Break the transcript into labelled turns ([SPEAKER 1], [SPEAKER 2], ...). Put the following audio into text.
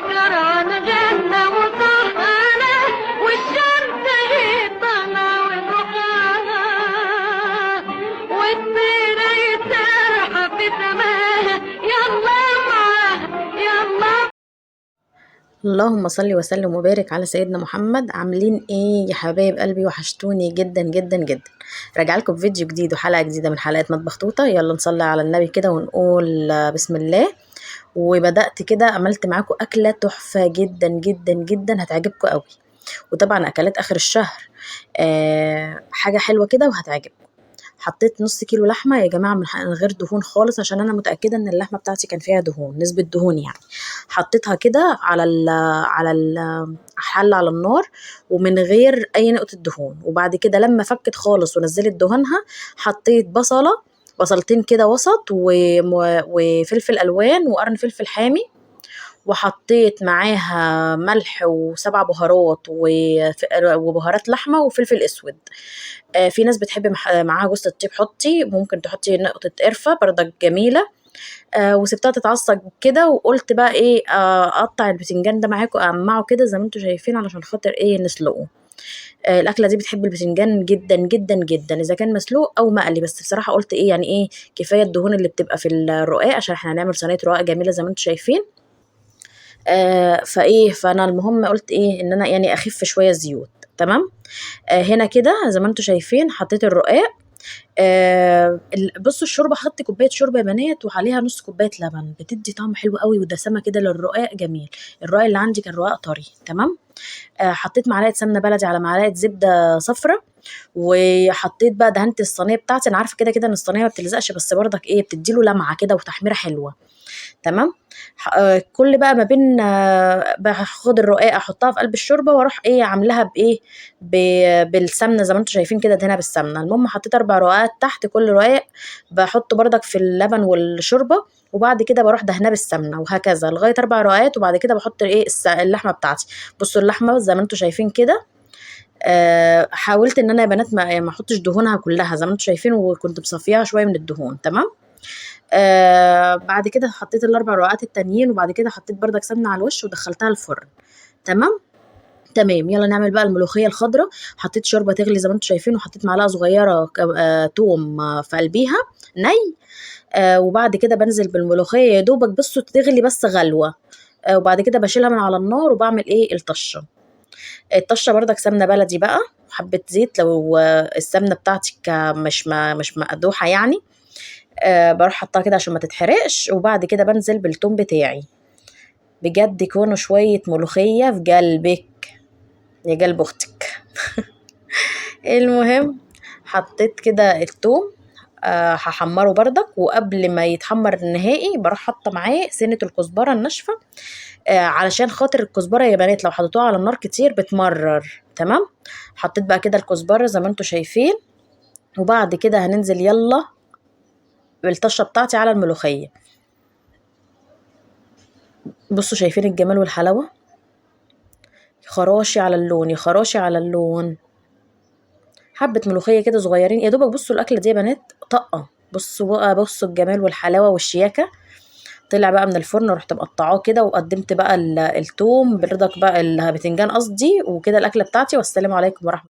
[SPEAKER 1] والكرم جنة وطهانة والشمس غيطانة وضحاها والطير يسرح في سماها يلا معاها يلا.
[SPEAKER 2] اللهم صل وسلم وبارك على سيدنا محمد. عاملين ايه يا حبايب قلبي؟ وحشتوني جدا جدا جدا. راجع لكم فيديو جديد وحلقه جديده من حلقات مطبخ توته. يلا نصلي على النبي كده ونقول بسم الله. وبدات كده عملت معاكم اكله تحفه جدا جدا جدا هتعجبكم قوي. وطبعا اكلات اخر الشهر حاجه حلوه كده وهتعجبكم. حطيت نص كيلو لحمه يا جماعه من غير دهون خالص، عشان انا متاكده ان اللحمه بتاعتي كان فيها دهون، نسبه دهون يعني. حطيتها كده على الحله على النار ومن غير اي نقطه دهون. وبعد كده لما فكت خالص ونزلت دهونها حطيت بصلتين كده وسط وفلفل الوان وقرن فلفل حامي، وحطيت معاها ملح وسبع بهارات وبهارات لحمه وفلفل اسود. في ناس بتحب معاها جوز الطيب، حطي، ممكن تحطي نقطه قرفه برضك جميله. وسبتها تتعصج كده، وقلت بقى ايه اقطع البتنجان ده معاكم اقمعه كده زي ما انتم شايفين علشان خاطر ايه نسلقه. الاكله دي بتحب البتنجان جدا جدا جدا اذا كان مسلوق او مقلي، بس بصراحه قلت ايه يعني ايه كفايه الدهون اللي بتبقى في الرقاق، عشان احنا هنعمل صينيه رقاق جميله زي ما انتم شايفين. فانا المهم قلت ايه ان انا يعني اخف شويه زيوت. تمام. هنا كده زي ما انتم شايفين حطيت الرقاق. بصوا الشوربه، حطي كوبايه شوربه يا بنات وعليها نص كوبايه لبن، بتدي طعم حلو قوي ودسمه كده للرقاق جميل. الرقاق اللي عندي كان رقاق طري. تمام. حطيت معلقه سمنه بلدي على معلقه زبده صفرة، وحطيت بقى دهنت الصينيه بتاعتي. انا عارفه كده كده ان الصينيه ما بتلزقش، بس برضك ايه بتديله لمعه كده وتحميره حلوه. تمام. كل بقى ما بين باخد الرقاق احطها في قلب الشوربه واروح ايه عاملاها بايه بالسمنه زي ما انتم شايفين كده، ادهنها بالسمنه. المهم حطيت 4 رقاقات تحت، كل رقاق بحطه بردك في اللبن والشوربه، وبعد كده بروح دهناه بالسمنه وهكذا لغايه 4 رقاقات. وبعد كده بحط ايه اللحمه بتاعتي. بصوا اللحمه زي ما انتم شايفين كده. حاولت ان انا يا بنات ما احطش دهونها كلها زي ما انتم شايفين، وكنت مصفيها شويه من الدهون. تمام. بعد كده حطيت الاربع رقعات التانيين، وبعد كده حطيت بردك سمنه على الوش ودخلتها الفرن. تمام. تمام. يلا نعمل بقى الملوخيه الخضراء. حطيت شوربه تغلي زي ما انتم شايفين، وحطيت معلقه صغيره توم في قلبيها ني. وبعد كده بنزل بالملوخيه يا دوبك بصوا تغلي بس غلوه. وبعد كده بشيلها من على النار وبعمل ايه الطشه بردك سمنه بلدي بقى، حبه زيت لو السمنه بتاعتك مش مقدوحه يعني. بروح حطها كده عشان ما تتحرقش. وبعد كده بنزل بالثوم بتاعي. بجد يكونوا شوية ملوخية في قلبك يا قلب اختك. المهم حطيت كده الثوم. هحمره بردك، وقبل ما يتحمر نهائي بروح حاطه معاه سنة الكزبرة الناشفة. علشان خاطر الكزبرة يا بنات لو حطيتوها على النار كتير بتمرر. تمام. حطيت بقى كده الكزبرة زي ما انتم شايفين. وبعد كده هننزل يلا بالطشة بتاعتي على الملوخية. بصوا شايفين الجمال والحلاوة، خراشي على اللون يا خراشي على اللون. حبة ملوخية كده صغيرين يا دوبك. بصوا الأكلة دي يا بنات طقة. بصوا بقى، بصوا الجمال والحلاوة والشياكة. طلع بقى من الفرن ورحت مقطعاه كده، وقدمت بقى التوم برضك بقى البتنجان قصدي، وكده الأكلة بتاعتي. والسلام عليكم ورحمة الله.